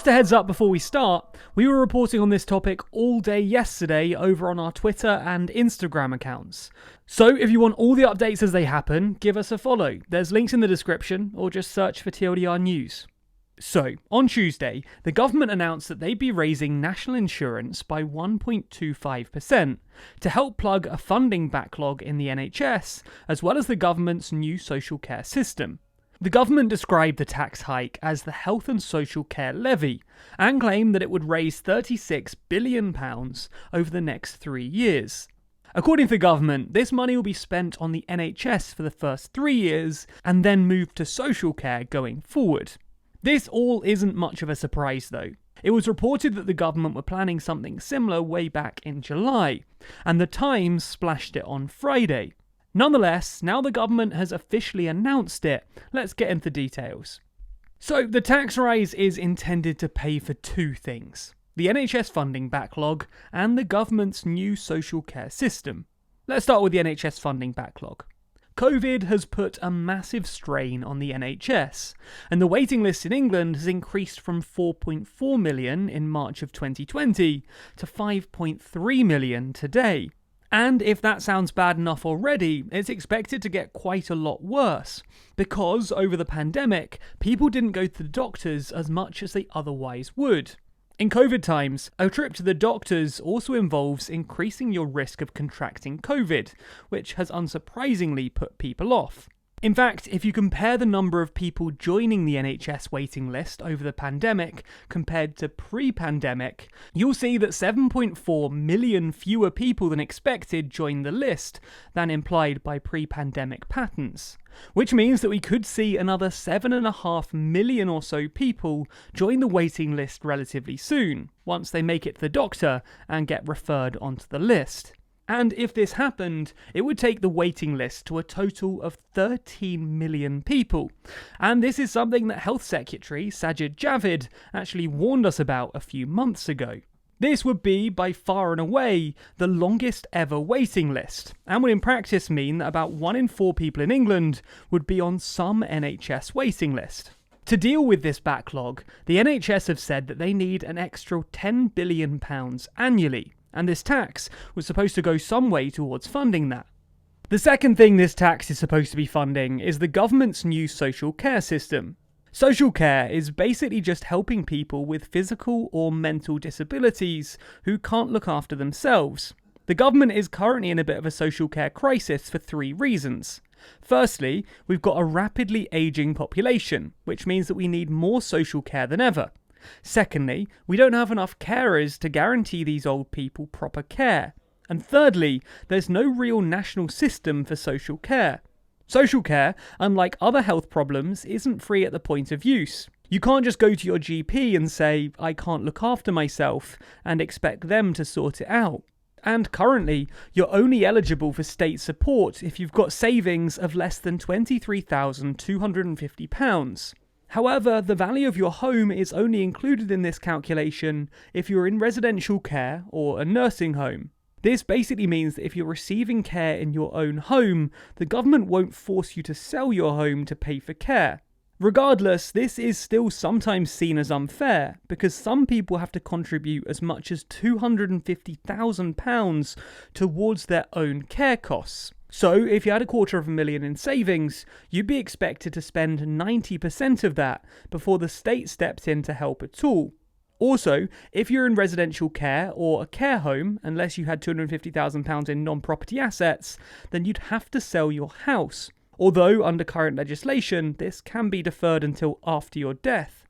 Just a heads up before we start, we were reporting on this topic all day yesterday over on our Twitter and Instagram accounts. So if you want all the updates as they happen, give us a follow. There's links in the description, or just search for TLDR News. So, on Tuesday, the government announced that they'd be raising national insurance by 1.25% to help plug a funding backlog in the NHS, as well as the government's new social care system. The government described the tax hike as the Health and Social Care Levy, and claimed that it would raise £36 billion over the next 3 years. According to the government, this money will be spent on the NHS for the first 3 years, and then move to social care going forward. This all isn't much of a surprise though. It was reported that the government were planning something similar way back in July, and the Times splashed it on Friday. Nonetheless, now the government has officially announced it. Let's get into the details. So, the tax rise is intended to pay for two things: the NHS funding backlog and the government's new social care system. Let's start with the NHS funding backlog. COVID has put a massive strain on the NHS, and the waiting list in England has increased from 4.4 million in March of 2020 to 5.3 million today. And if that sounds bad enough already, it's expected to get quite a lot worse, because over the pandemic, people didn't go to the doctors as much as they otherwise would. In COVID times, a trip to the doctors also involves increasing your risk of contracting COVID, which has unsurprisingly put people off. In fact, if you compare the number of people joining the NHS waiting list over the pandemic compared to pre-pandemic, you'll see that 7.4 million fewer people than expected joined the list than implied by pre-pandemic patterns. Which means that we could see another 7.5 million or so people join the waiting list relatively soon, once they make it to the doctor and get referred onto the list. And if this happened, it would take the waiting list to a total of 13 million people. And this is something that Health Secretary Sajid Javid actually warned us about a few months ago. This would be, by far and away, the longest ever waiting list, and would in practice mean that about 1 in 4 people in England would be on some NHS waiting list. To deal with this backlog, the NHS have said that they need an extra £10 billion annually, and this tax was supposed to go some way towards funding that. The second thing this tax is supposed to be funding is the government's new social care system. Social care is basically just helping people with physical or mental disabilities who can't look after themselves. The government is currently in a bit of a social care crisis for 3 reasons. Firstly, we've got a rapidly ageing population, which means that we need more social care than ever. Secondly, we don't have enough carers to guarantee these old people proper care. And thirdly, there's no real national system for social care. Social care, unlike other health problems, isn't free at the point of use. You can't just go to your GP and say, "I can't look after myself," and expect them to sort it out. And currently, you're only eligible for state support if you've got savings of less than £23,250. However, the value of your home is only included in this calculation if you're in residential care or a nursing home. This basically means that if you're receiving care in your own home, the government won't force you to sell your home to pay for care. Regardless, this is still sometimes seen as unfair, because some people have to contribute as much as £250,000 towards their own care costs. So, if you had £250,000 in savings, you'd be expected to spend 90% of that before the state steps in to help at all. Also, if you're in residential care or a care home, unless you had £250,000 in non-property assets, then you'd have to sell your house. Although, under current legislation, this can be deferred until after your death.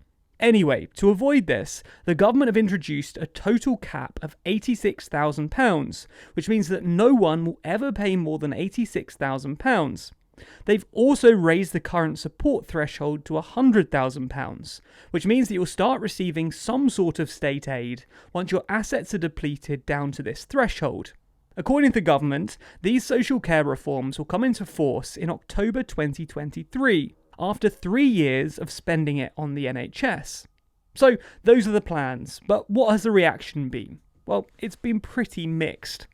Anyway, to avoid this, the government have introduced a total cap of £86,000, which means that no one will ever pay more than £86,000. They've also raised the current support threshold to £100,000, which means that you'll start receiving some sort of state aid once your assets are depleted down to this threshold. According to the government, these social care reforms will come into force in October 2023, after 3 years of spending it on the NHS. So those are the plans, but what has the reaction been? Well, it's been pretty mixed.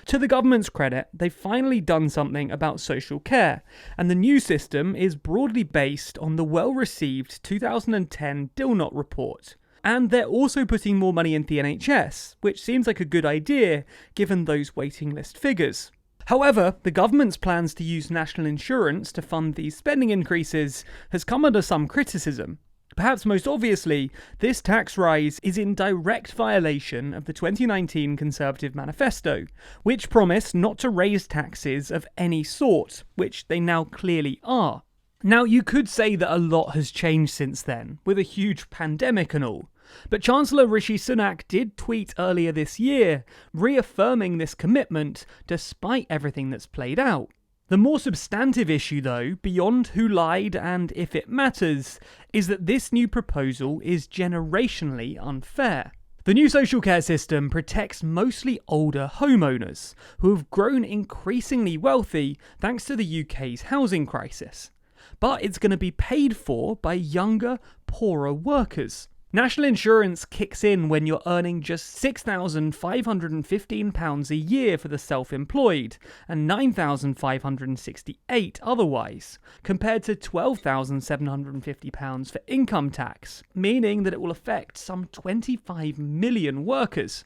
To the government's credit, they've finally done something about social care, and the new system is broadly based on the well-received 2010 Dilnot report, And they're also putting more money into the NHS, which seems like a good idea given those waiting list figures. However, the government's plans to use national insurance to fund these spending increases has come under some criticism. Perhaps most obviously, this tax rise is in direct violation of the 2019 Conservative Manifesto, which promised not to raise taxes of any sort, which they now clearly are. Now, you could say that a lot has changed since then, with a huge pandemic and all, but Chancellor Rishi Sunak did tweet earlier this year, reaffirming this commitment despite everything that's played out. The more substantive issue, though, beyond who lied and if it matters, is that this new proposal is generationally unfair. The new social care system protects mostly older homeowners, who have grown increasingly wealthy thanks to the UK's housing crisis. But it's going to be paid for by younger, poorer workers. National insurance kicks in when you're earning just £6,515 a year for the self-employed and £9,568 otherwise, compared to £12,750 for income tax, meaning that it will affect some 25 million workers.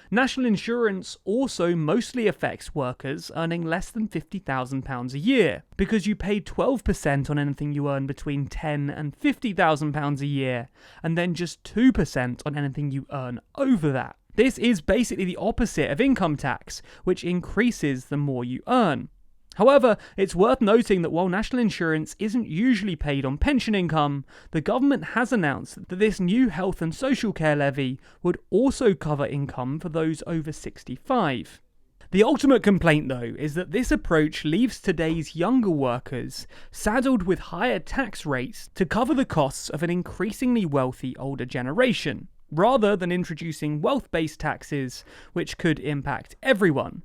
National insurance also mostly affects workers earning less than £50,000 a year, because you pay 12% on anything you earn between £10,000 and £50,000 a year, and then just 2% on anything you earn over that. This is basically the opposite of income tax, which increases the more you earn. However, it's worth noting that while national insurance isn't usually paid on pension income, the government has announced that this new health and social care levy would also cover income for those over 65. The ultimate complaint, though, is that this approach leaves today's younger workers saddled with higher tax rates to cover the costs of an increasingly wealthy older generation, rather than introducing wealth-based taxes which could impact everyone.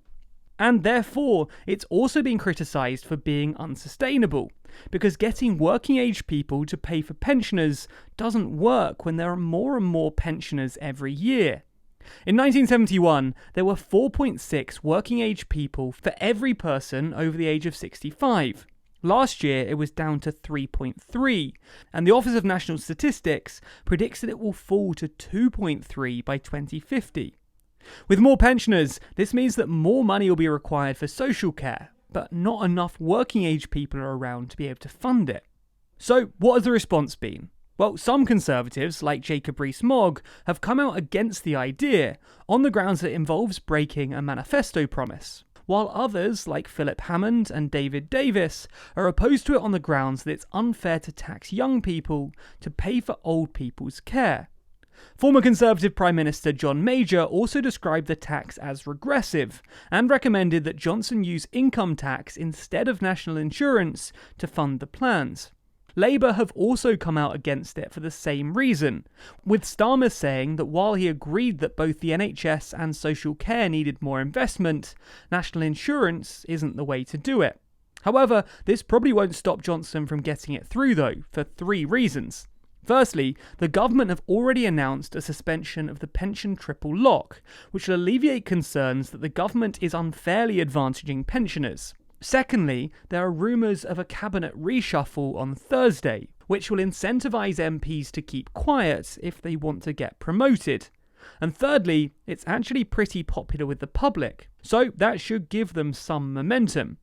And therefore, it's also been criticised for being unsustainable, because getting working-age people to pay for pensioners doesn't work when there are more and more pensioners every year. In 1971, there were 4.6 working-age people for every person over the age of 65. Last year, it was down to 3.3, and the Office of National Statistics predicts that it will fall to 2.3 by 2050. With more pensioners, this means that more money will be required for social care, but not enough working age people are around to be able to fund it. So, what has the response been? Well, some Conservatives, like Jacob Rees-Mogg, have come out against the idea, on the grounds that it involves breaking a manifesto promise, while others, like Philip Hammond and David Davis, are opposed to it on the grounds that it's unfair to tax young people to pay for old people's care. Former Conservative Prime Minister John Major also described the tax as regressive and recommended that Johnson use income tax instead of national insurance to fund the plans. Labour have also come out against it for the same reason, with Starmer saying that while he agreed that both the NHS and social care needed more investment, national insurance isn't the way to do it. However, this probably won't stop Johnson from getting it through though, for three reasons. Firstly, the government have already announced a suspension of the pension triple lock, which will alleviate concerns that the government is unfairly advantaging pensioners. Secondly, there are rumours of a cabinet reshuffle on Thursday, which will incentivise MPs to keep quiet if they want to get promoted. And thirdly, it's actually pretty popular with the public, so that should give them some momentum.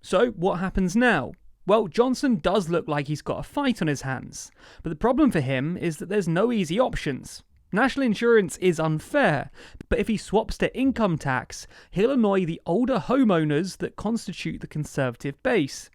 So what happens now? Well, Johnson does look like he's got a fight on his hands, but the problem for him is that there's no easy options. National insurance is unfair, but if he swaps to income tax, he'll annoy the older homeowners that constitute the Conservative base.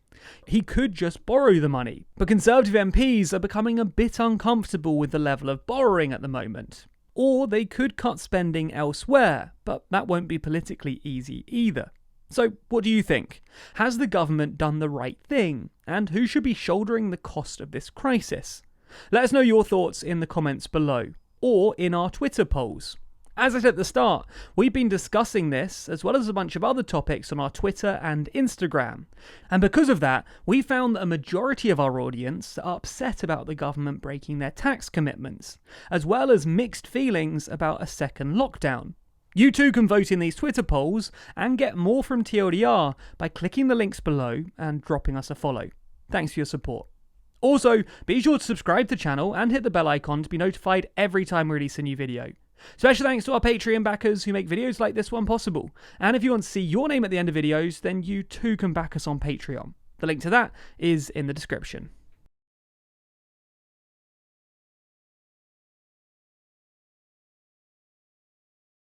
He could just borrow the money, but Conservative MPs are becoming a bit uncomfortable with the level of borrowing at the moment. Or they could cut spending elsewhere, but that won't be politically easy either. So, what do you think? Has the government done the right thing? And who should be shouldering the cost of this crisis? Let us know your thoughts in the comments below, or in our Twitter polls. As I said at the start, we've been discussing this, as well as a bunch of other topics on our Twitter and Instagram. And because of that, we found that a majority of our audience are upset about the government breaking their tax commitments, as well as mixed feelings about a second lockdown. You too can vote in these Twitter polls and get more from TLDR by clicking the links below and dropping us a follow. Thanks for your support. Also, be sure to subscribe to the channel and hit the bell icon to be notified every time we release a new video. Special thanks to our Patreon backers who make videos like this one possible. And if you want to see your name at the end of videos, then you too can back us on Patreon. The link to that is in the description.